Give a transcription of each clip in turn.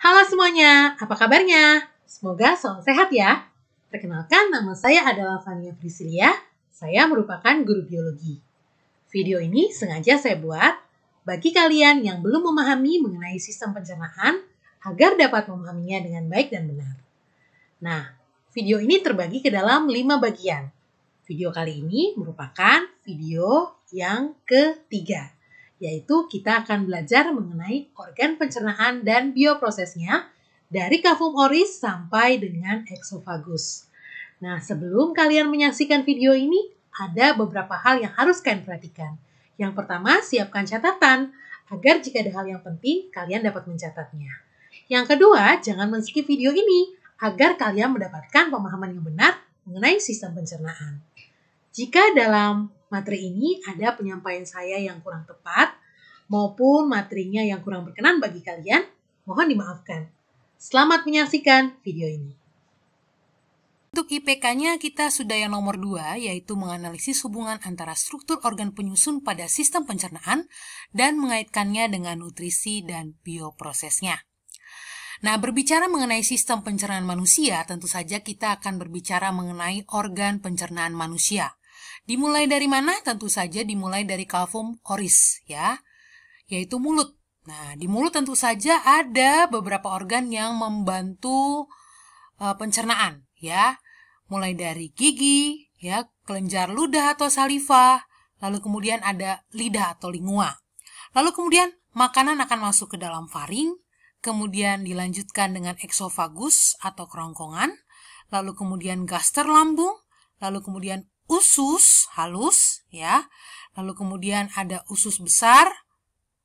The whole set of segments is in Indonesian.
Halo semuanya, apa kabarnya? Semoga selalu sehat ya. Perkenalkan, nama saya adalah Fania Priscilia. Saya merupakan guru biologi. Video ini sengaja saya buat bagi kalian yang belum memahami mengenai sistem pencernaan agar dapat memahaminya dengan baik dan benar. Nah, video ini terbagi ke dalam 5 bagian. Video kali ini merupakan video yang ketiga, yaitu kita akan belajar mengenai organ pencernaan dan bioprosesnya dari kavum oris sampai dengan eksofagus. Nah, sebelum kalian menyaksikan video ini, ada beberapa hal yang harus kalian perhatikan. Yang pertama, siapkan catatan agar jika ada hal yang penting, kalian dapat mencatatnya. Yang kedua, jangan men-skip video ini agar kalian mendapatkan pemahaman yang benar mengenai sistem pencernaan. Jika dalam materi ini ada penyampaian saya yang kurang tepat maupun materinya yang kurang berkenan bagi kalian, mohon dimaafkan. Selamat menyaksikan video ini. Untuk IPK-nya kita sudah yang nomor 2, yaitu menganalisis hubungan antara struktur organ penyusun pada sistem pencernaan dan mengaitkannya dengan nutrisi dan bioprosesnya. Nah, berbicara mengenai sistem pencernaan manusia, tentu saja kita akan berbicara mengenai organ pencernaan manusia. Dimulai dari mana? Tentu saja dimulai dari kavum oris, ya, yaitu mulut. Nah, di mulut tentu saja ada beberapa organ yang membantu pencernaan, ya. Mulai dari gigi, ya, kelenjar ludah atau saliva, lalu kemudian ada lidah atau lingua. Lalu kemudian makanan akan masuk ke dalam faring, kemudian dilanjutkan dengan eksofagus atau kerongkongan, lalu kemudian gaster lambung, lalu kemudian usus halus, ya, lalu kemudian ada usus besar,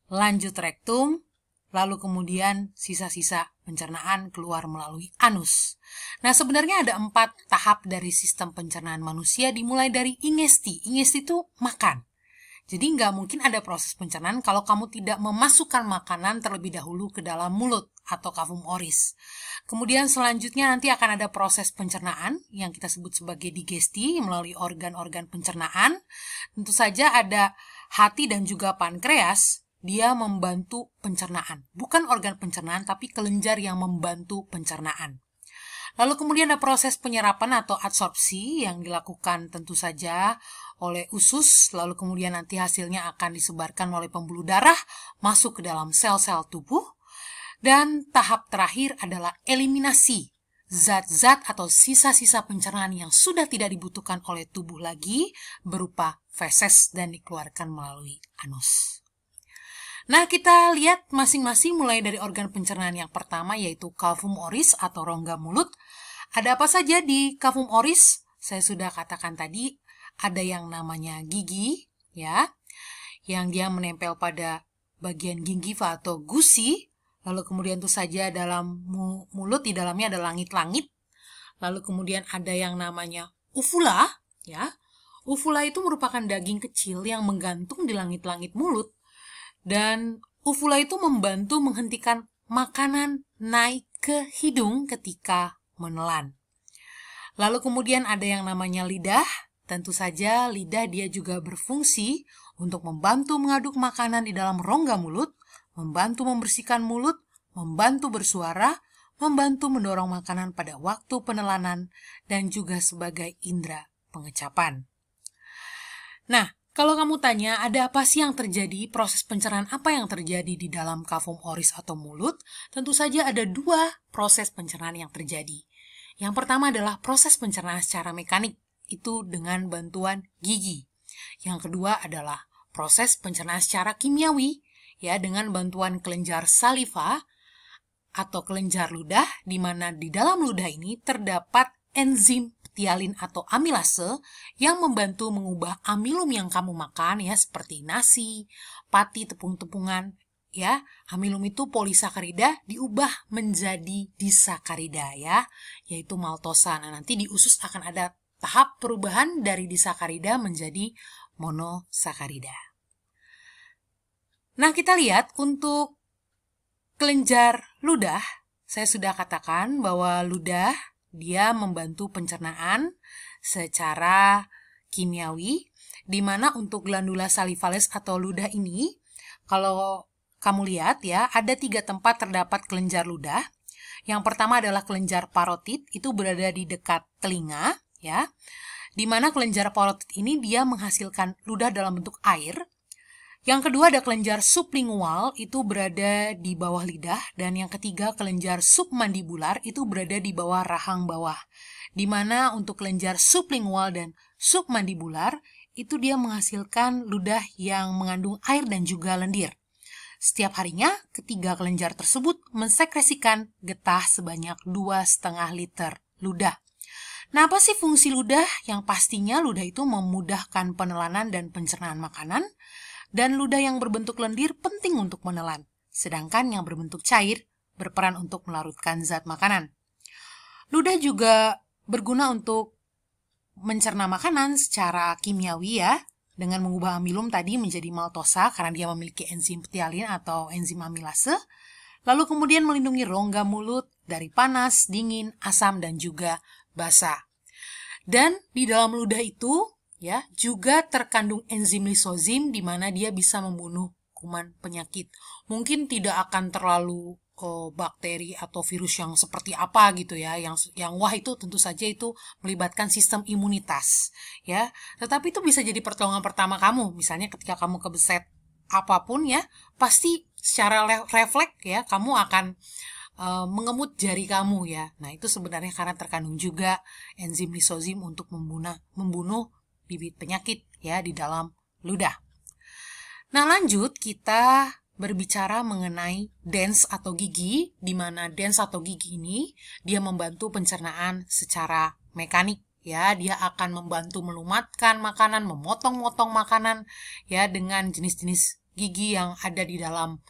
lanjut rektum, lalu kemudian sisa-sisa pencernaan keluar melalui anus. Nah, sebenarnya ada 4 tahap dari sistem pencernaan manusia, dimulai dari ingesti. Ingesti itu makan. Jadi nggak mungkin ada proses pencernaan kalau kamu tidak memasukkan makanan terlebih dahulu ke dalam mulut atau kavum oris. Kemudian selanjutnya nanti akan ada proses pencernaan yang kita sebut sebagai digesti melalui organ-organ pencernaan. Tentu saja ada hati dan juga pankreas, dia membantu pencernaan. Bukan organ pencernaan tapi kelenjar yang membantu pencernaan. Lalu kemudian ada proses penyerapan atau adsorpsi yang dilakukan tentu saja oleh usus, lalu kemudian nanti hasilnya akan disebarkan oleh pembuluh darah masuk ke dalam sel-sel tubuh. Dan tahap terakhir adalah eliminasi zat-zat atau sisa-sisa pencernaan yang sudah tidak dibutuhkan oleh tubuh lagi berupa feses dan dikeluarkan melalui anus. Nah, kita lihat masing-masing mulai dari organ pencernaan yang pertama yaitu kavum oris atau rongga mulut. Ada apa saja di kavum oris? Saya sudah katakan tadi, ada yang namanya gigi, ya, yang dia menempel pada bagian gingiva atau gusi. Lalu kemudian itu saja dalam mulut, di dalamnya ada langit-langit. Lalu kemudian ada yang namanya uvula, ya. Uvula itu merupakan daging kecil yang menggantung di langit-langit mulut. Dan uvula itu membantu menghentikan makanan naik ke hidung ketika menelan. Lalu kemudian ada yang namanya lidah. Tentu saja lidah dia juga berfungsi untuk membantu mengaduk makanan di dalam rongga mulut, membantu membersihkan mulut, membantu bersuara, membantu mendorong makanan pada waktu penelanan, dan juga sebagai indera pengecapan. Nah, kalau kamu tanya, ada apa sih yang terjadi, proses pencernaan apa yang terjadi di dalam kavum oris atau mulut? Tentu saja ada 2 proses pencernaan yang terjadi. Yang pertama adalah proses pencernaan secara mekanik, itu dengan bantuan gigi. Yang kedua adalah proses pencernaan secara kimiawi, ya, dengan bantuan kelenjar saliva atau kelenjar ludah, di mana di dalam ludah ini terdapat enzim ptialin atau amilase yang membantu mengubah amilum yang kamu makan, ya, seperti nasi, pati, tepung-tepungan, ya. Amilum itu polisakarida diubah menjadi disakarida, ya, yaitu maltosa. Nah, nanti di usus akan ada tahap perubahan dari disakarida menjadi monosakarida. Nah, kita lihat untuk kelenjar ludah, saya sudah katakan bahwa ludah dia membantu pencernaan secara kimiawi, di mana untuk glandula salivalis atau ludah ini, kalau kamu lihat ya, ada 3 tempat terdapat kelenjar ludah. Yang pertama adalah kelenjar parotid, itu berada di dekat telinga, ya. Di mana kelenjar parotid ini dia menghasilkan ludah dalam bentuk air. Yang kedua ada kelenjar sublingual, itu berada di bawah lidah. Dan yang ketiga kelenjar submandibular, itu berada di bawah rahang bawah. Di mana untuk kelenjar sublingual dan submandibular, itu dia menghasilkan ludah yang mengandung air dan juga lendir. Setiap harinya, ketiga kelenjar tersebut mensekresikan getah sebanyak 2,5 liter ludah. Nah, apa sih fungsi ludah? Yang pastinya ludah itu memudahkan penelanan dan pencernaan makanan, dan ludah yang berbentuk lendir penting untuk menelan, sedangkan yang berbentuk cair berperan untuk melarutkan zat makanan. Ludah juga berguna untuk mencerna makanan secara kimiawi ya, dengan mengubah amilum tadi menjadi maltosa karena dia memiliki enzim ptyalin atau enzim amilase, lalu kemudian melindungi rongga mulut dari panas, dingin, asam, dan juga basa. Dan di dalam ludah itu ya juga terkandung enzim lisozim di mana dia bisa membunuh kuman penyakit. Mungkin tidak akan terlalu bakteri atau virus yang seperti apa gitu ya, yang wah itu tentu saja itu melibatkan sistem imunitas ya. Tetapi itu bisa jadi pertolongan pertama kamu, misalnya ketika kamu kebeset apapun ya, pasti secara refleks ya kamu akan mengemut jari kamu ya. Nah, itu sebenarnya karena terkandung juga enzim lisozim untuk membunuh bibit penyakit ya di dalam ludah. Nah, lanjut kita berbicara mengenai dens atau gigi, di mana dens atau gigi ini dia membantu pencernaan secara mekanik ya. Dia akan membantu melumatkan makanan, memotong-motong makanan ya dengan jenis-jenis gigi yang ada di dalam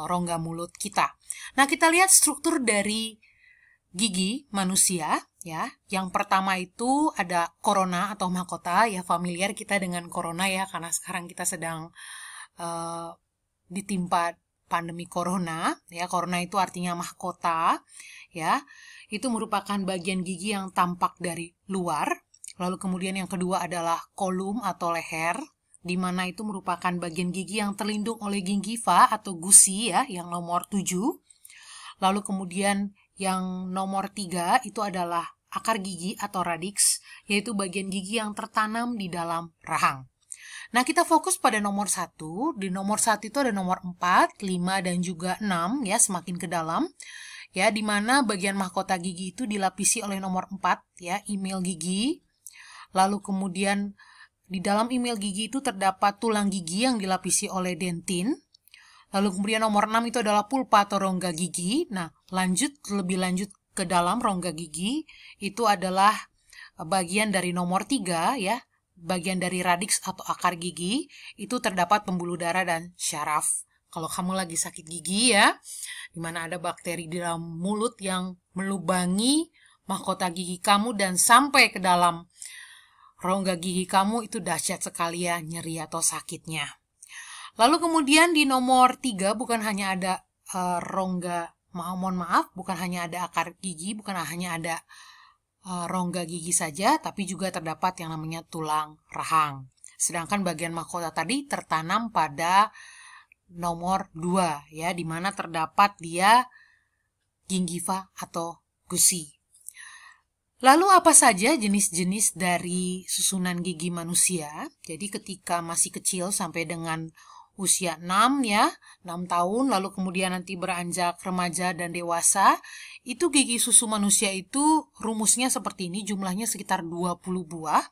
rongga mulut kita. Nah, kita lihat struktur dari gigi manusia ya. Yang pertama itu ada korona atau mahkota ya, familiar kita dengan korona ya karena sekarang kita sedang ditimpa pandemi corona ya. Corona itu artinya mahkota ya. Itu merupakan bagian gigi yang tampak dari luar. Lalu kemudian yang kedua adalah kolum atau leher, di mana itu merupakan bagian gigi yang terlindung oleh gingiva atau gusi ya, yang nomor 7. Lalu kemudian yang nomor 3 itu adalah akar gigi atau radix, yaitu bagian gigi yang tertanam di dalam rahang. Nah, kita fokus pada nomor 1. Di nomor 1 itu ada nomor 4, 5, dan juga 6 ya, semakin ke dalam. Ya, di mana bagian mahkota gigi itu dilapisi oleh nomor 4 ya, email gigi. Lalu kemudian di dalam email gigi itu terdapat tulang gigi yang dilapisi oleh dentin. Lalu kemudian nomor 6 itu adalah pulpa atau rongga gigi. Nah, lebih lanjut ke dalam rongga gigi itu adalah bagian dari nomor 3 ya. Bagian dari radix atau akar gigi itu terdapat pembuluh darah dan syaraf. Kalau kamu lagi sakit gigi ya, di mana ada bakteri di dalam mulut yang melubangi mahkota gigi kamu dan sampai ke dalam rongga gigi kamu, itu dahsyat sekali ya nyeri atau sakitnya. Lalu kemudian di nomor 3 bukan hanya ada bukan hanya ada akar gigi, bukan hanya ada rongga gigi saja, tapi juga terdapat yang namanya tulang rahang. Sedangkan bagian mahkota tadi tertanam pada nomor 2 ya, di mana terdapat dia gingiva atau gusi. Lalu apa saja jenis-jenis dari susunan gigi manusia? Jadi ketika masih kecil sampai dengan usia 6 ya, 6 tahun, lalu kemudian nanti beranjak remaja dan dewasa, itu gigi susu manusia itu rumusnya seperti ini, jumlahnya sekitar 20 buah.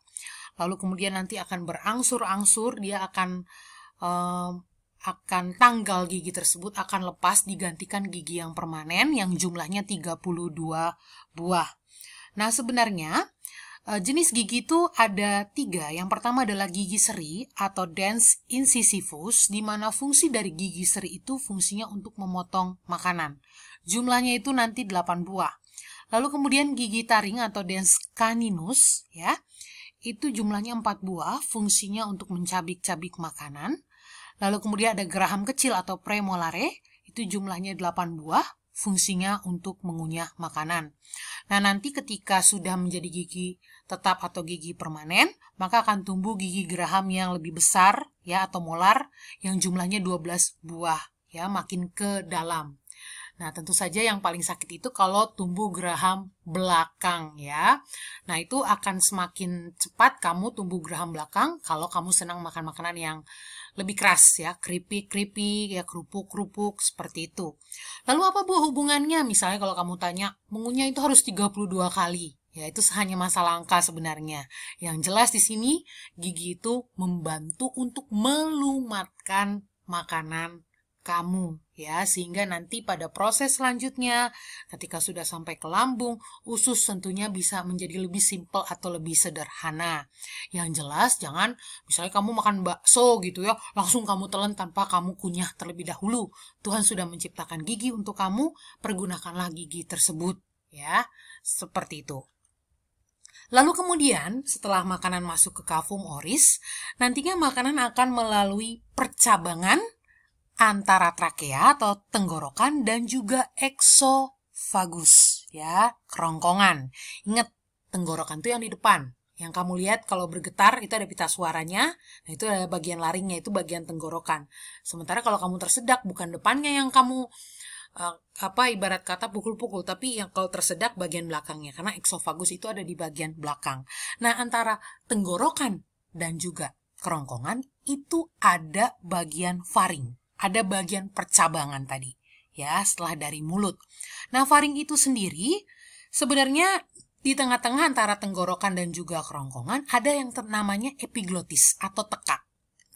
Lalu kemudian nanti akan berangsur-angsur, dia akan tanggal gigi tersebut akan lepas digantikan gigi yang permanen yang jumlahnya 32 buah. Nah, sebenarnya jenis gigi itu ada 3. Yang pertama adalah gigi seri atau dens incisivus, di mana fungsi dari gigi seri itu fungsinya untuk memotong makanan. Jumlahnya itu nanti 8 buah. Lalu kemudian gigi taring atau dens caninus, ya, itu jumlahnya 4 buah, fungsinya untuk mencabik-cabik makanan. Lalu kemudian ada geraham kecil atau premolare, itu jumlahnya 8 buah, fungsinya untuk mengunyah makanan. Nah, nanti ketika sudah menjadi gigi tetap atau gigi permanen, maka akan tumbuh gigi geraham yang lebih besar ya atau molar yang jumlahnya 12 buah ya, makin ke dalam. Nah, tentu saja yang paling sakit itu kalau tumbuh geraham belakang ya. Nah, itu akan semakin cepat kamu tumbuh geraham belakang kalau kamu senang makan makanan yang lebih keras ya, keripik-keripik, ya kerupuk-kerupuk seperti itu. Lalu apa hubungannya? Misalnya kalau kamu tanya, mengunyah itu harus 32 kali. Ya, itu hanya masalah angka sebenarnya. Yang jelas di sini, gigi itu membantu untuk melumatkan makanan kamu ya, sehingga nanti pada proses selanjutnya ketika sudah sampai ke lambung, usus tentunya bisa menjadi lebih simpel atau lebih sederhana. Yang jelas jangan misalnya kamu makan bakso gitu ya, langsung kamu telan tanpa kamu kunyah terlebih dahulu. Tuhan sudah menciptakan gigi untuk kamu, pergunakanlah gigi tersebut ya, seperti itu. Lalu kemudian setelah makanan masuk ke kafum oris, nantinya makanan akan melalui percabangan antara trakea atau tenggorokan dan juga eksofagus ya, kerongkongan. Ingat, tenggorokan itu yang di depan. Yang kamu lihat kalau bergetar itu ada pita suaranya, nah itu ada bagian laringnya, itu bagian tenggorokan. Sementara kalau kamu tersedak, bukan depannya yang kamu ibarat kata pukul-pukul, tapi yang kalau tersedak bagian belakangnya, karena eksofagus itu ada di bagian belakang. Nah, antara tenggorokan dan juga kerongkongan itu ada bagian faring. Ada bagian percabangan tadi, ya, setelah dari mulut. Nah, faring itu sendiri, sebenarnya di tengah-tengah antara tenggorokan dan juga kerongkongan, ada yang namanya epiglotis atau tekak.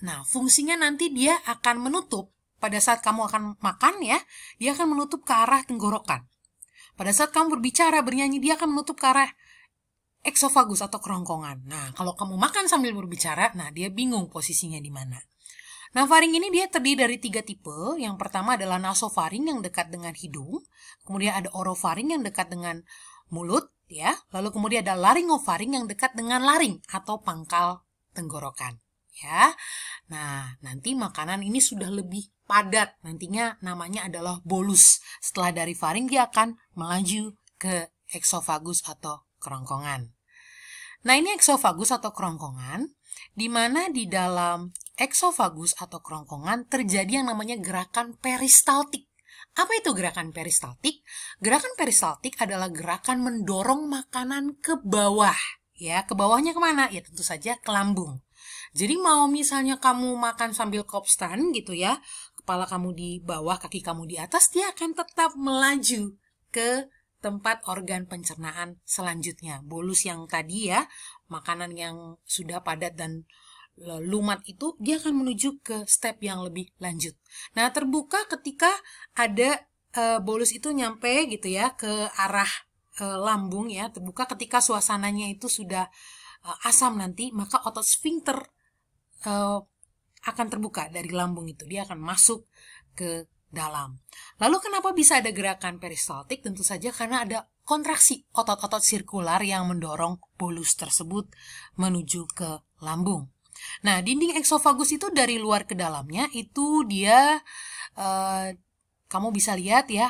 Nah, fungsinya nanti dia akan menutup, pada saat kamu akan makan ya, dia akan menutup ke arah tenggorokan. Pada saat kamu berbicara, bernyanyi, dia akan menutup ke arah eksofagus atau kerongkongan. Nah, kalau kamu makan sambil berbicara, nah dia bingung posisinya di mana. Nah, faring ini dia terdiri dari 3 tipe. Yang pertama adalah nasofaring yang dekat dengan hidung. Kemudian ada orofaring yang dekat dengan mulut, ya. Lalu kemudian ada laringofaring yang dekat dengan laring atau pangkal tenggorokan, ya. Nah, nanti makanan ini sudah lebih padat. Nantinya namanya adalah bolus. Setelah dari faring dia akan melaju ke eksofagus atau kerongkongan. Nah, ini eksofagus atau kerongkongan, di mana di dalam eksofagus atau kerongkongan terjadi yang namanya gerakan peristaltik. Apa itu gerakan peristaltik? Gerakan peristaltik adalah gerakan mendorong makanan ke bawah. Ya, ke bawahnya kemana? Ya, tentu saja ke lambung. Jadi mau misalnya kamu makan sambil kopstan gitu ya, kepala kamu di bawah, kaki kamu di atas, dia akan tetap melaju ke tempat organ pencernaan selanjutnya. Bolus yang tadi ya, makanan yang sudah padat dan lumat itu, dia akan menuju ke step yang lebih lanjut. Nah, terbuka ketika ada bolus itu nyampe gitu ya ke arah lambung ya, terbuka ketika suasananya itu sudah asam nanti, maka otot sfinkter akan terbuka dari lambung itu, dia akan masuk ke dalam. Lalu kenapa bisa ada gerakan peristaltik? Tentu saja karena ada kontraksi otot-otot sirkular yang mendorong bolus tersebut menuju ke lambung. Nah, dinding eksofagus itu dari luar ke dalamnya itu dia kamu bisa lihat ya,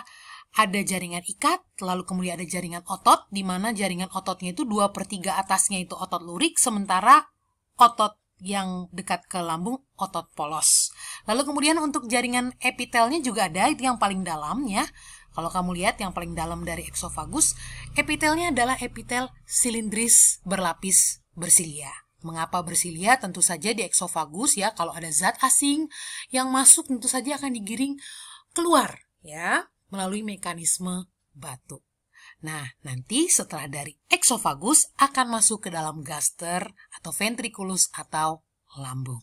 ada jaringan ikat, lalu kemudian ada jaringan otot, di mana jaringan ototnya itu 2/3 atasnya itu otot lurik, sementara otot yang dekat ke lambung otot polos. Lalu kemudian untuk jaringan epitelnya juga ada, itu yang paling dalam ya. Kalau kamu lihat yang paling dalam dari eksofagus, epitelnya adalah epitel silindris berlapis bersilia. Mengapa bersilia? Tentu saja di eksofagus ya, kalau ada zat asing yang masuk tentu saja akan digiring keluar ya, melalui mekanisme batu. Nah, nanti setelah dari eksofagus akan masuk ke dalam gaster atau ventriculus atau lambung.